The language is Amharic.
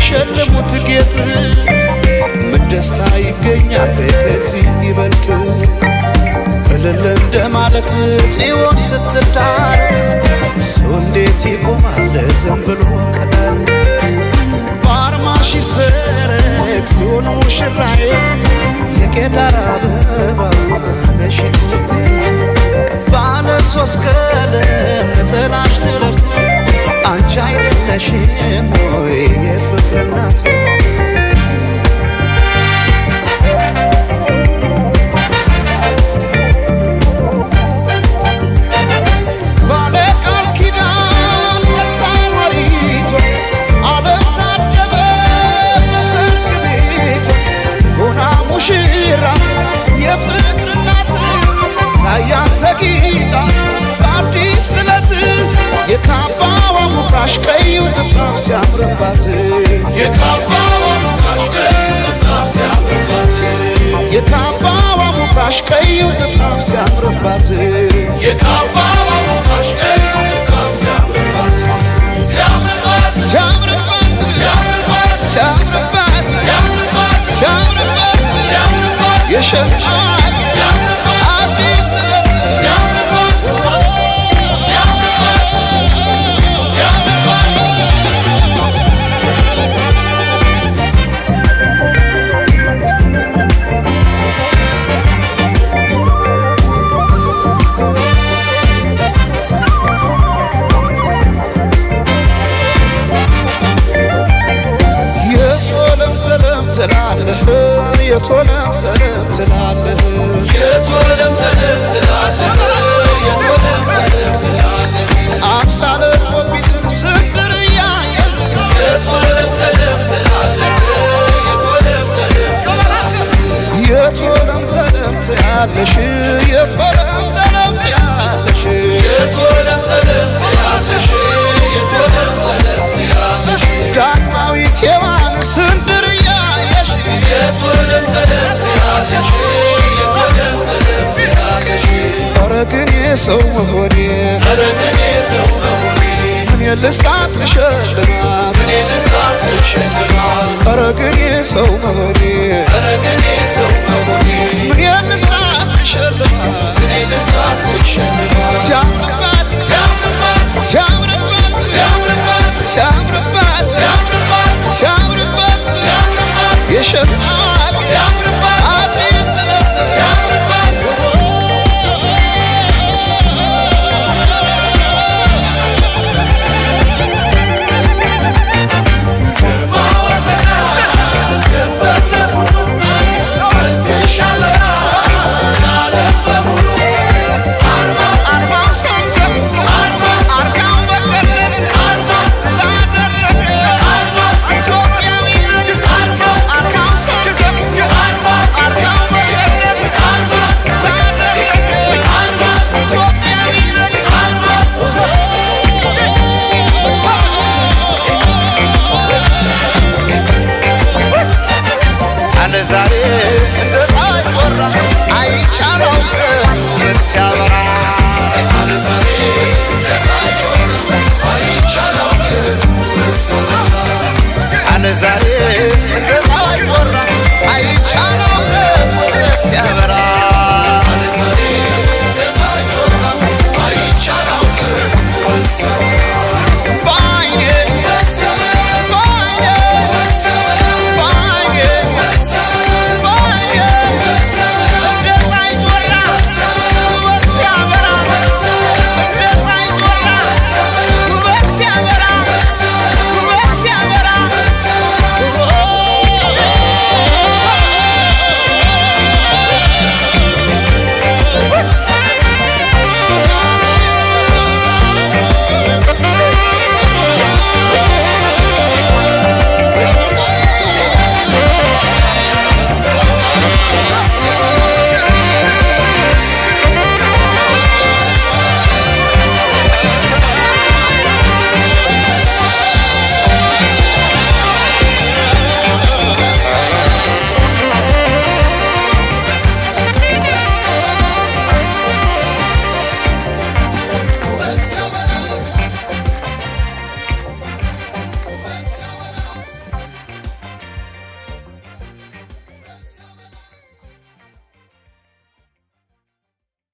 ሸልሙት ጌጥ ምን ደስታ ይገኛል ከዚህ ይበልጥ እልል እንደማለት ጽዮን ስትዳር ሰው እንዴት ይቆማል ዝም ብሎ ከዳር በአርማሽ ይሰረቅ ጽዮን ሙሽራዬ የቄዳር አበባ ነሽ ባለ ሶስት ቀለም ነጠላሽ ትለብጥ አንቺ አይደለሽም ወይ የፍቅር እናት ባለ ቃል ኪዳን ተታወሪቶ ዓለም ታደበ በሰርግ ቤቶ ሆና ሙሽራ የፍቅር እናት ላያንተ ጌታ በአዲስ ጥለት የካባዋ ሙቃሽ ቀዩ ጥፍራፍ ሲያምርባት የካባዋ ሙቃሽ ቀዩ ጥፍራፍ ሲያምርባት የካባዋ ሙቃሽ ቀዩ ጥፍራፍ ሲያምርባት የካባዋ ሙቃሽ ቀዩ ጥፍራፍ ሲያምርባት ሲያምርባት ሲያምርባት ሲያምርባት ሲያምርባት ሲያምርባት ሲያምርባት ሲያምርባት የሸምዓት አዲስ ጥለት ሲያምርባት የቶለም ሰለም ትላለህ የቶለም ሰለም ትላለህ የቶለም ሰለም ትላለህ አምሳለ ሞፊትን ስንድር ያየህ የቶለም ሰለም ትላለህ የቶለም ሰለም ትላለህ የቶለም ሰለም ትያለሽ የቶለም ሰለም ትያለሽ የቶለም ሰለም ትያለሽ የቶለም ሰለም ትያለሽ ዳግማዊት ሔዋን ስንድር ያየሽ የቶለም ሰለም ትያለሽ የቶለም ሰለም ትያለሽ ኧረ ግን የሰው መሆኔ ኧረ ግን የሰው መሆኔ ምን ልስጣት ልሸልማት ምን ልስጣት ልሸልማት ኧረ ግን የሰው መሆኔ ኧረ ግን የሰው